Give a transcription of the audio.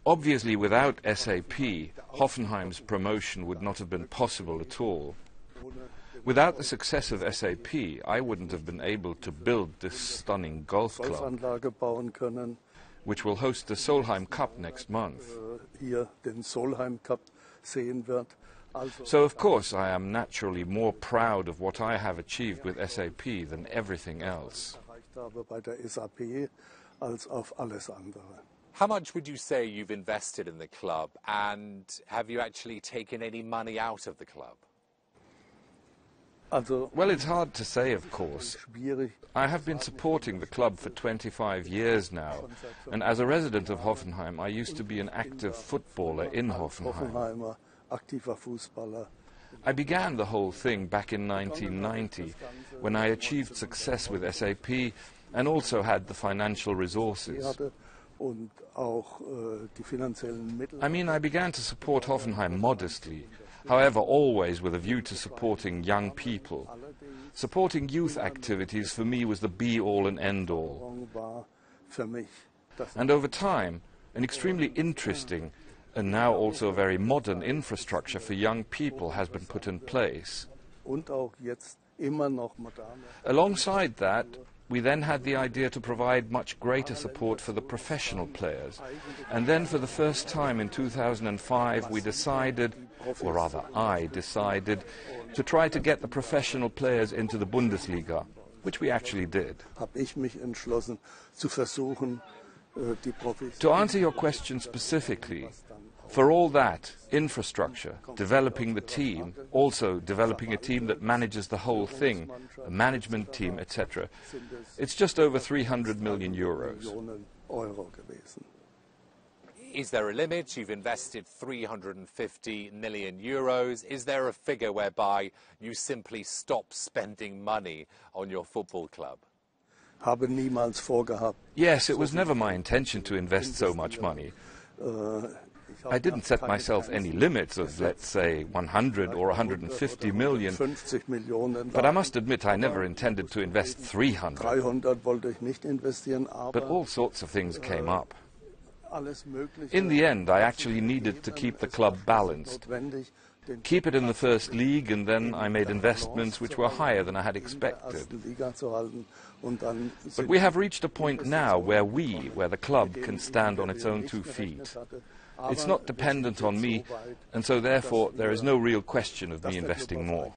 Obviously, without SAP, Hoffenheim's promotion would not have been possible at all. Without the success of SAP, I wouldn't have been able to build this stunning golf club, which will host the Solheim Cup next month. So, of course, I am naturally more proud of what I have achieved with SAP than everything else. How much would you say you've invested in the club, and have you actually taken any money out of the club? Well, it's hard to say, of course. I have been supporting the club for 25 years now, and as a resident of Hoffenheim, I used to be an active footballer in Hoffenheim. I began the whole thing back in 1990, when I achieved success with SAP and also had the financial resources. I mean, I began to support Hoffenheim modestly, however, always with a view to supporting young people. Supporting youth activities for me was the be-all and end-all. And over time, an extremely interesting and now also a very modern infrastructure for young people has been put in place. Alongside that, we then had the idea to provide much greater support for the professional players. And then for the first time in 2005 we decided, or rather I decided, to try to get the professional players into the Bundesliga, which we actually did. To answer your question specifically, for all that, infrastructure, developing the team, also developing a team that manages the whole thing, a management team, etc., it's just over 300 million euros. Is there a limit? You've invested 350 million euros. Is there a figure whereby you simply stop spending money on your football club? Yes, it was never my intention to invest so much money. I didn't set myself any limits of, let's say, 100 or 150 million, but I must admit I never intended to invest 300. But all sorts of things came up. In the end, I actually needed to keep the club balanced, keep it in the first league, and then I made investments which were higher than I had expected. But we have reached a point now where the club can stand on its own 2 feet. It's not dependent on me, and so therefore there is no real question of me investing more.